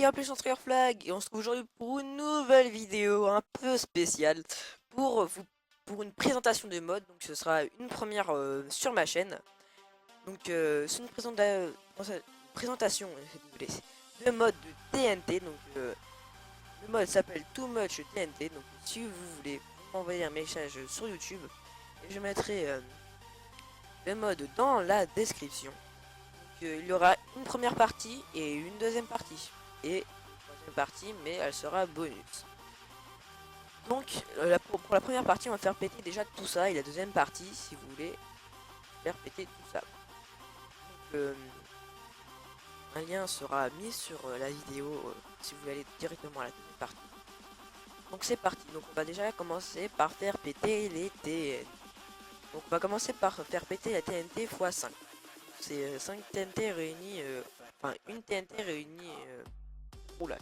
appelé Chantrier Flag et on se trouve aujourd'hui pour une nouvelle vidéo un peu spéciale pour une présentation de mode. Donc ce sera une première sur ma chaîne. Donc c'est une présentation désolé, de mode de TNT. Donc le mode s'appelle Too Much TNT. Donc si vous voulez m'envoyer un message sur YouTube, et je mettrai le mode dans la description. Il y aura une première partie et une deuxième partie. Et une troisième partie, mais elle sera bonus. Donc, pour la première partie, on va faire péter déjà tout ça. Et la deuxième partie, si vous voulez faire péter tout ça. Donc, un lien sera mis sur la vidéo si vous voulez aller directement à la deuxième partie. Donc c'est parti. Donc on va déjà commencer par faire péter les TNT. Donc on va commencer par faire péter la TNT x 5. C'est 5 TNT réunis, enfin une TNT réunie, oula,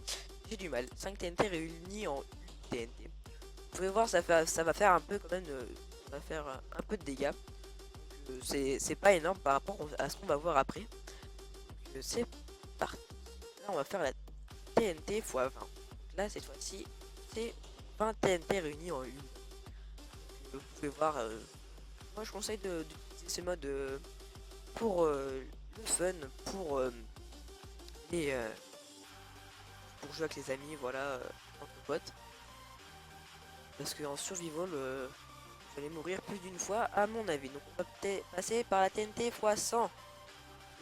j'ai du mal, 5 TNT réunis en une TNT. Vous pouvez voir, ça va faire un peu quand même, ça va faire un peu de dégâts. C'est pas énorme par rapport à ce qu'on va voir après. C'est parti. Là on va faire la TNT x 20. Donc là cette fois-ci, c'est 20 TNT réunis en une. Vous pouvez voir, moi je conseille d'utiliser ce mode pour le fun, les, pour jouer avec les amis, voilà, entre potes. Parce qu'en survival, vous allez mourir plus d'une fois à mon avis. Donc on va peut-être passer par la TNT x 100.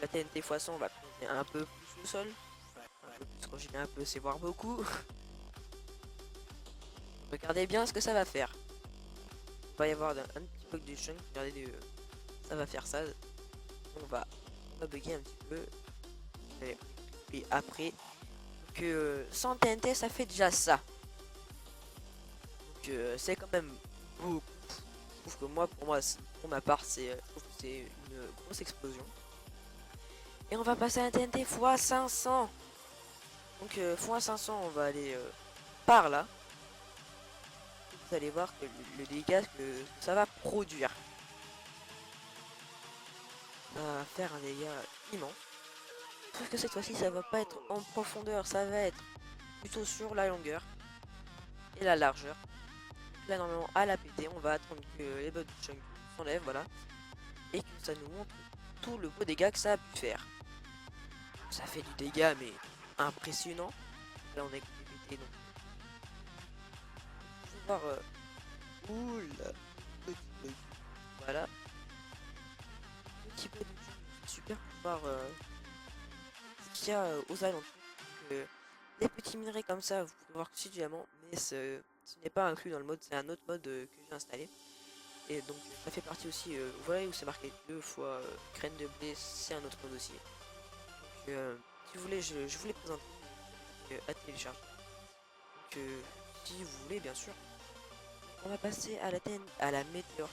La TNT x 100 va creuser un peu plus le sol. Un peu plus quand un peu, c'est voir beaucoup. Regardez bien ce que ça va faire. Il va y avoir un petit bug de chunk. Regardez, ça va faire ça. On va bugger un petit peu. Et après, que 100 TNT ça fait déjà ça. Donc c'est quand même beaucoup. Je trouve que moi, pour ma part, c'est une grosse explosion. Et on va passer à la TNT x 500. Donc x 500, on va aller par là. Vous allez voir que le dégât que ça va produire. Ça va faire un dégât immense. Sauf que cette fois-ci, ça va pas être en profondeur, ça va être plutôt sur la longueur et la largeur. Là, normalement, à la péter, on va attendre que les bugs de chunk s'enlèvent, voilà. Et que ça nous montre tout le beau dégât que ça a pu faire. Ça fait du dégât, mais impressionnant. Là, on est pété, donc. Je vais voir. Oula, petit bug. Voilà. Petit bug de jeu. C'est super pour voir ce qu'il y a aux alentours. Donc, les petits minerais comme ça, vous pouvez voir que c'est du diamant, mais ce n'est pas inclus dans le mode. C'est un autre mode que j'ai installé. Et donc, ça fait partie aussi. Vous voyez où c'est marqué 2 fois graines de blé, c'est un autre mode aussi. Donc, si vous voulez, je vous les présente à télécharger. Donc, si vous voulez, bien sûr. On va passer à à la météore.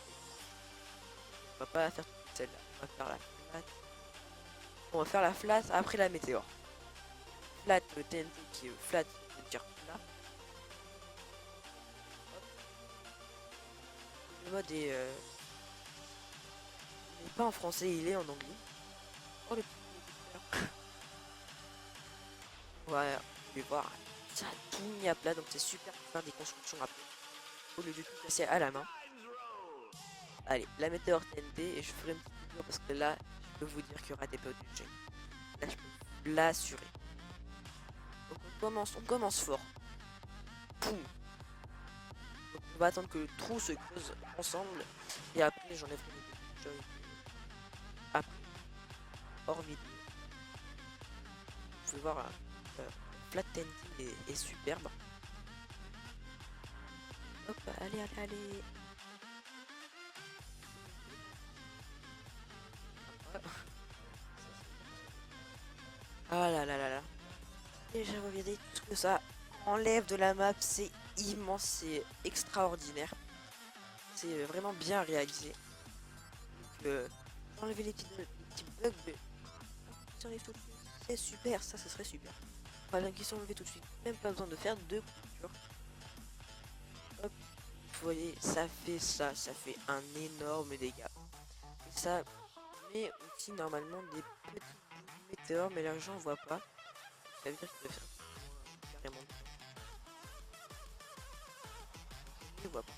On va pas la faire toute celle-là. On va faire la flat. On va faire la flat après la météore. Flat TNT qui est flat, veut dire plat. Le mode il n'est pas en français, il est en anglais. Oh le petit. Voilà, vous pouvez voir, ça a tout mis à plat, donc c'est super pour faire des constructions après. Au lieu de tout casser à la main. Allez, la météore TNT, et je ferai une petite vidéo parce que là, je peux vous dire qu'il y aura des bugs du jeu. Là, je peux vous l'assurer. Donc on commence fort. Poum. Donc on va attendre que le trou se creuse ensemble. Et après j'enlèverai les deux. Après, hors vidéo. Vous pouvez voir Flat TNT est superbe. Hop, allez, allez, allez. Ah là là là là. Déjà regardez tout ce que ça enlève de la map, c'est immense, c'est extraordinaire. C'est vraiment bien réalisé. Donc, enlever les petits bugs, qui s'enlèvent tout de suite, c'est super, ça ce serait super. Voilà, qui sont enlevés tout de suite, même pas besoin de faire de couture. Hop, vous voyez, ça fait ça, ça fait un énorme dégât. Et ça met aussi normalement des petits météores, mais là j'en vois pas. Ça veut dire qu'il peut faire. carrément. Je vois pas.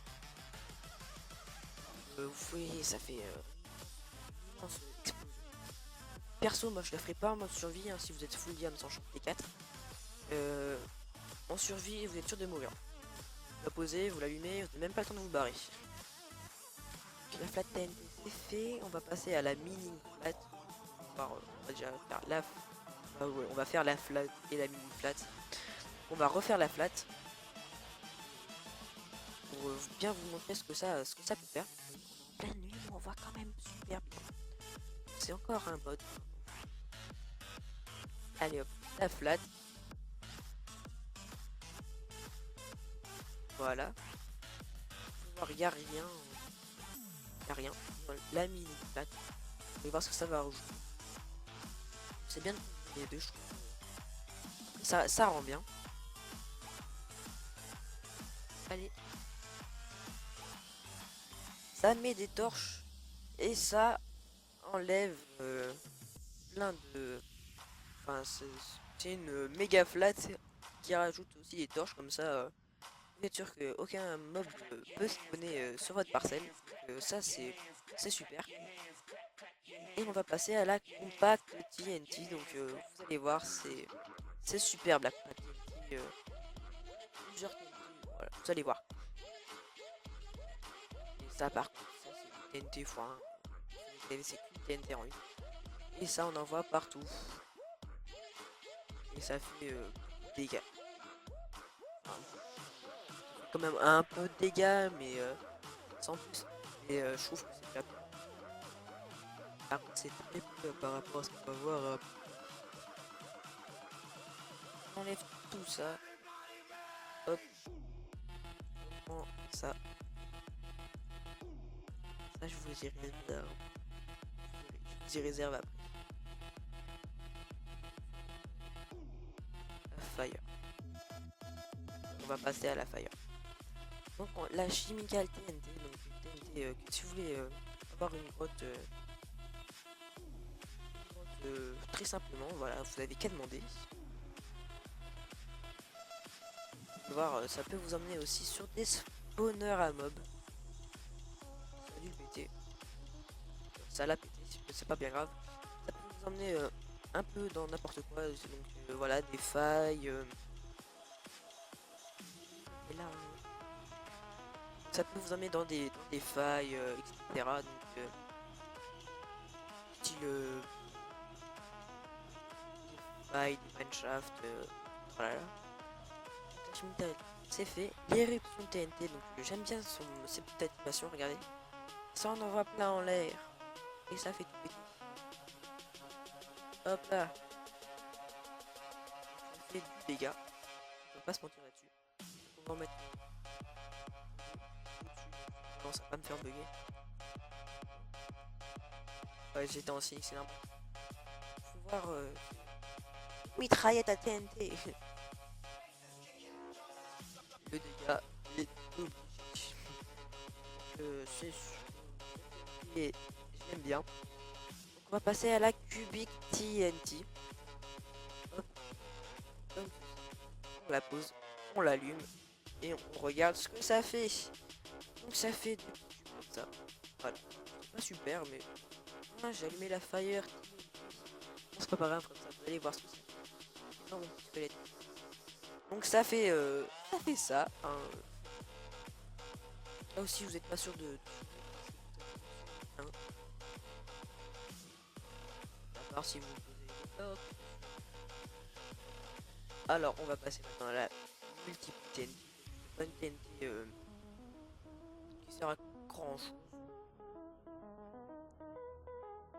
Vous voyez, ça fait immense explosion. Perso, moi je la ferai pas en mode survie, hein, si vous êtes full diam sans champ T4. En survie, vous êtes sûr de mourir. Vous la posez, vous l'allumez, vous n'avez même pas le temps de vous barrer. Donc, la flat TNT c'est fait, on va passer à la mini flat. On va déjà faire la... ouais, on va faire la flat et la mini flat. On va refaire la flat. Pour bien vous montrer ce que ça peut faire. Pleine nuit, on voit quand même super bien. C'est encore un mode. Allez hop, la flat. Voilà. Il n'y a rien. Il n'y a rien. La mini flat. On va voir ce que ça va rajouter. C'est bien de les deux, je trouve. Ça rend bien. Allez. Ça met des torches. Et ça enlève plein de... Enfin, c'est une méga flat qui rajoute aussi des torches comme ça. Vous êtes sûr qu'aucun mob peut spawner sur votre parcelle. Ça, c'est super. Et on va passer à la compact TNT. Donc, vous allez voir, c'est superbe la compact TNT. Plusieurs TNT, voilà, vous allez voir. Et ça, par contre, ça, c'est du TNT x1. C'est qu'une TNT en une. Et ça, on en voit partout. Et ça fait des dégâts. Quand même un peu de dégâts, mais sans plus. Et je trouve que c'est déjà... Par contre, c'est très peu par rapport à ce qu'on va voir. On enlève tout ça. Hop. On prend ça. Ça, je vous y réserve. Je vous y réserve après. La fire. On va passer à la fire. Donc, la chimical TNT. Donc, une TNT que si vous voulez avoir une grotte... très simplement, voilà, vous avez qu'à demander. Voir, ça peut vous emmener aussi sur des spawners à mob. Ça a dû le péter. Ça l'a pété, c'est pas bien grave. Ça peut vous emmener un peu dans n'importe quoi. Donc voilà, des failles. Et là, ça peut vous emmener dans des failles, etc. Donc style des failles, des mineshaft, voilà. C'est fait. L'éruption TNT, donc j'aime bien ses petites animations, regardez. Ça on envoie plein en l'air. Et ça fait tout péter. Hop là. Ça fait du dégât. On peut pas se mentir là-dessus. On va en mettre au-dessus. Non, ça va me faire bugger. Ouais, j'étais en signe, c'est n'importe. Faut voir... mitraillette à TNT. Le dégât est obligé. C'est sûr. Et j'aime bien. Donc on va passer à la cubic TNT. Hop. Hop. On la pose, on l'allume et on regarde ce que ça fait. Donc ça fait des petits cubes comme ça. Voilà. Pas super, mais moi j'ai allumé la fire. C'est pas grave comme ça. Vous allez voir ce que c'est. Non, mon petit squelette. Donc ça fait ça. Hein. Là aussi vous êtes pas sûr de... Hein. À part si vous posez... Hop. Alors on va passer maintenant à la multiple TNT. Pas une TNT qui sert à grand chose.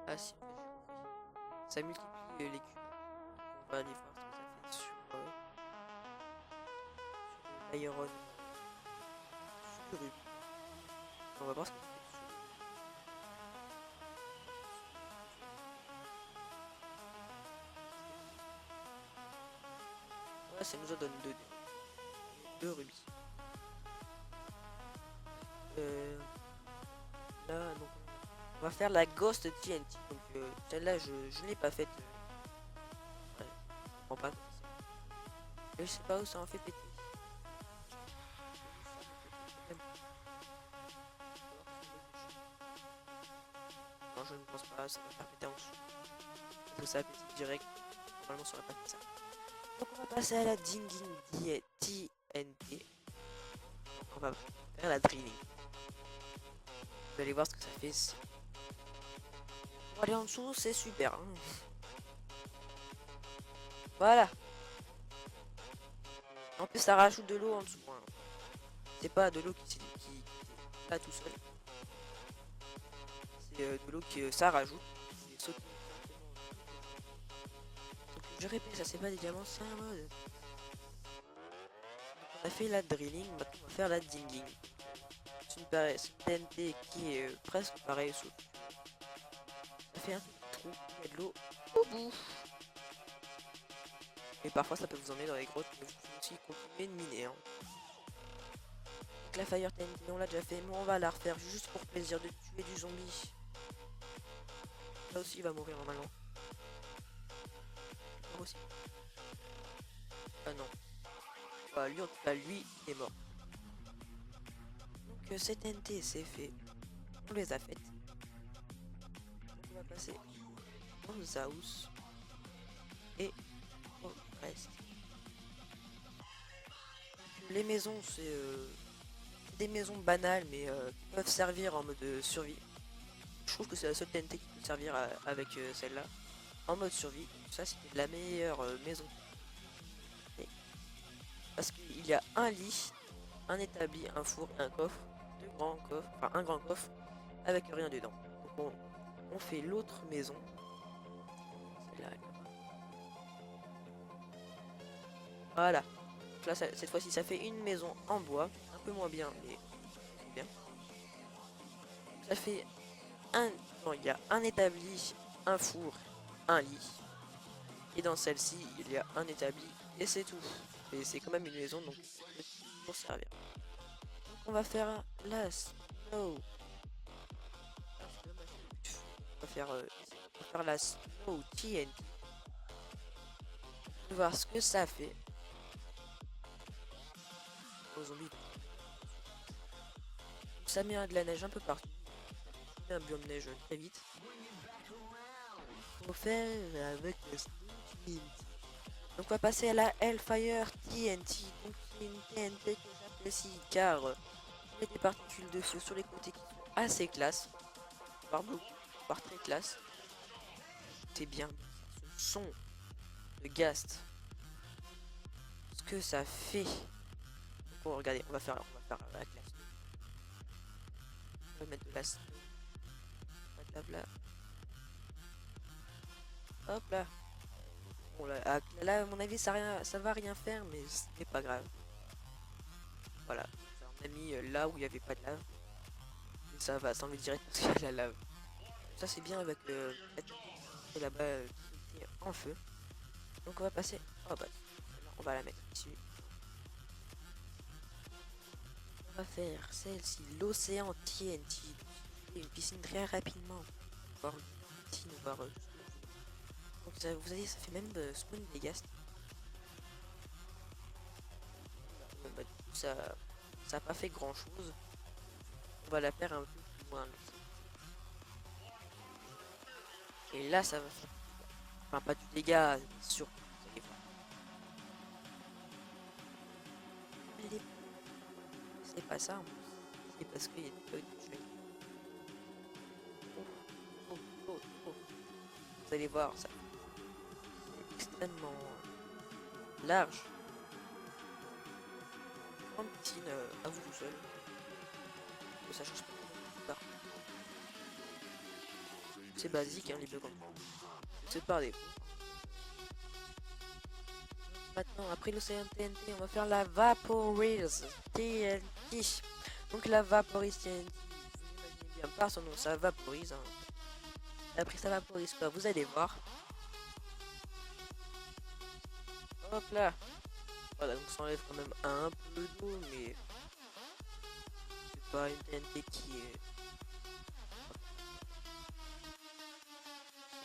Ah si, en fait j'ai compris. Ça multiplie les cubes. On va aller voir ce que ça fait sur l'iron. Sur Ruby. On va voir ce que ça fait sur ouais, ça nous en donne 2 rubis. Là, donc, on va faire la Ghost TNT. Donc, celle-là, je ne l'ai pas faite. Ouais, je comprends pas. je sais pas où ça en fait péter. Non, je ne pense pas, ça va faire péter en dessous. Parce que ça pète direct. Normalement, ça aurait pas fait ça. Donc, on va passer à la Dinging TNT. Donc, on va faire la drilling. Vous allez voir ce que ça fait. Pour aller en dessous, c'est super. Hein. Voilà. En plus, ça rajoute de l'eau en dessous. Hein. C'est pas de l'eau qui est là tout seul. C'est de l'eau que ça rajoute. Donc, je répète, ça c'est pas des diamants, c'est un mode. Donc, on a fait la drilling, maintenant on va faire la dinging. C'est une TNT qui est presque pareil, sauf ça fait un petit trou, il y a de l'eau au bout. Et parfois ça peut vous emmener dans les grottes, mais vous pouvez aussi continuer de miner. Hein. Donc la Fire TNT, on l'a déjà fait, mais on va la refaire juste pour plaisir de tuer du zombie. Là aussi il va mourir normalement. Moi aussi. Ah non. Bah, lui en tout cas, lui il est mort. Donc ces TNT c'est fait. On les a faites. Donc on va passer au Zaus et au reste. Les maisons c'est des maisons banales mais qui peuvent servir en mode survie. Je trouve que c'est la seule TNT qui peut servir avec celle-là en mode survie. Ça c'était la meilleure maison. Et parce qu'il y a un lit, un établi, un four et un coffre, deux grands coffres, enfin un grand coffre avec rien dedans. Donc on fait l'autre maison. Celle-là, voilà. Donc là cette fois-ci ça fait une maison en bois, un peu moins bien mais c'est bien. Ça fait un, non, il y a un établi, un four, un lit. Et dans celle-ci, il y a un établi et c'est tout. Et c'est quand même une maison donc pour servir. Donc on va faire la snow. On va faire la snow TNT. On va voir ce que ça fait aux zombies. Ça met de la neige un peu partout. Un biome neige très vite. On va faire avec la snow TNT. Donc on va passer à la Hellfire TNT. Donc c'est une TNT que j'apprécie car il y a des particules de feu sur les côtés qui sont assez classe. Voire beaucoup, voire très classe. C'est bien. Ce son de Ghast. Ce que ça fait. Bon regardez, on va faire la classe. On va mettre de la snow. Blablabla. Hop là. Bon là à mon avis ça va rien faire mais ce n'est pas grave. Voilà. On a mis là où il n'y avait pas de lave. Et ça va s'enlever direct parce qu'il y a la lave. Ça c'est bien avec là-bas qui est en feu. Donc on va passer. Oh bah on va la mettre ici. On va faire celle-ci, l'océan TNT. Une piscine très rapidement. Voir une piscine, voir. Donc ça, vous savez, ça fait même spawn des ghasts. Bah, du coup, ça a pas fait grand chose. On va la faire un peu plus loin. Et là, ça va faire. Enfin, pas du dégât, surtout. C'est pas ça, c'est parce qu'il y a des bugs. Vous allez voir, ça c'est extrêmement large. Grande piscine à vous tout seul. Que ça change pas. C'est basique, hein, les bugs. C'est par défaut. Maintenant, après l'océan TNT, on va faire la Vaporize TNT. Donc la Vaporize TNT, vous imaginez bien par son nom, ça vaporise. Hein. Après ça vaporise quoi, vous allez voir. Hop là. Voilà, donc ça enlève quand même un peu d'eau, mais c'est pas une TNT qui est...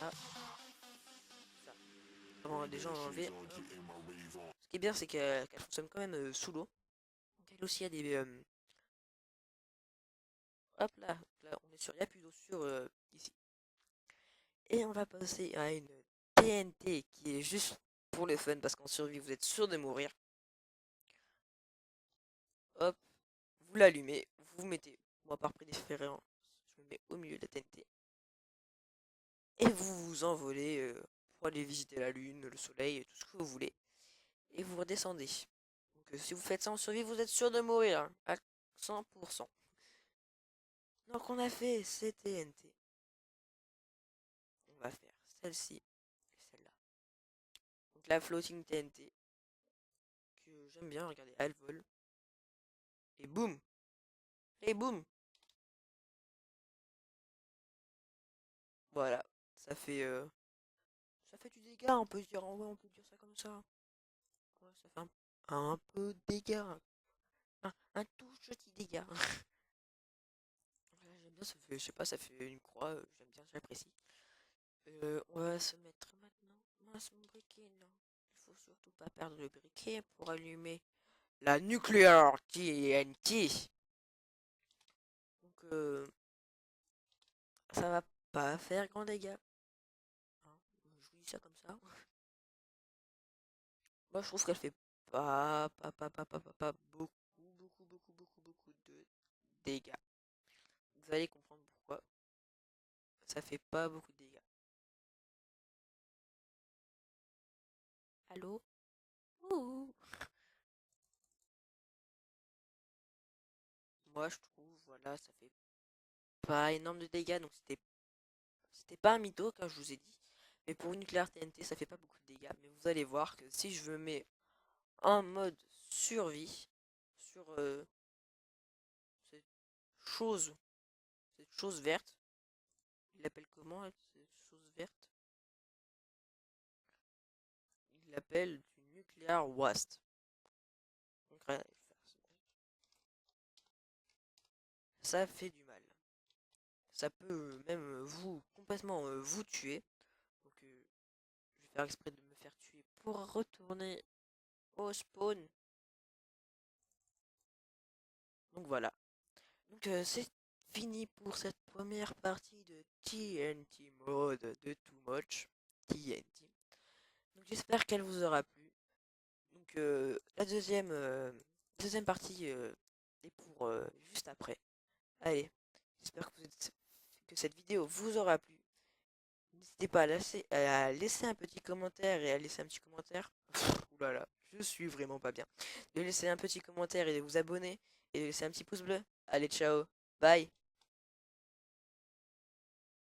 Ah. Ça. On va déjà enlever. Ce est bien, c'est qu'elle fonctionne quand même sous l'eau. Donc, elle aussi a des... hop là, on est sûr, il n'y a plus d'eau sur ici. Et on va passer à une TNT qui est juste pour le fun, parce qu'en survie, vous êtes sûr de mourir. Hop, vous l'allumez, vous mettez, moi par préférence, je me mets au milieu de la TNT. Et vous vous envolez pour aller visiter la lune, le soleil, tout ce que vous voulez. Et vous redescendez. Donc si vous faites ça en survie, vous êtes sûr de mourir hein, à 100%. Donc on a fait ces TNT. On va faire celle-ci et celle-là. Donc la floating TNT, que j'aime bien, regardez, elle vole. Et boum. Et boum. Voilà, ça fait du dégât, on peut dire, ouais, on peut dire ça comme ça. Ouais, ça fait un peu de dégâts, un tout petit dégât. Ouais, j'aime bien, ça fait, je sais pas, ça fait une croix, j'aime bien, j'apprécie. On va se mettre maintenant. Mince, mon briquet, non. Il faut surtout pas perdre le briquet pour allumer la nucléaire TNT. Donc, ça va pas faire grand dégâts. Hein. Je vous dis ça comme ça. Moi, je trouve qu'elle fait pas beaucoup de dégâts. Vous allez comprendre pourquoi. Ça fait pas beaucoup de dégâts. Allô? Ouh. Moi, je trouve, voilà, ça fait pas énorme de dégâts, donc c'était pas un mytho, comme je vous ai dit. Mais pour une nucléaire TNT, ça fait pas beaucoup de dégâts. Mais vous allez voir que si je me mets en mode survie, sur cette chose, cette chose verte, il l'appelle comment, cette chose verte? Il l'appelle du nucléaire waste. Donc rien à faire. Ça fait du mal. Ça peut même vous complètement vous tuer. Donc je vais faire exprès de me faire tuer pour retourner au spawn. Donc voilà. Donc c'est fini pour cette première partie de TNT mode de Too Much TNT. Donc j'espère qu'elle vous aura plu. Donc la deuxième partie est pour juste après. Allez, j'espère que cette vidéo vous aura plu. N'hésitez pas à laisser un petit commentaire et à laisser un petit commentaire. Ouh là là, je suis vraiment pas bien. De laisser un petit commentaire et de vous abonner et de laisser un petit pouce bleu. Allez, ciao, bye.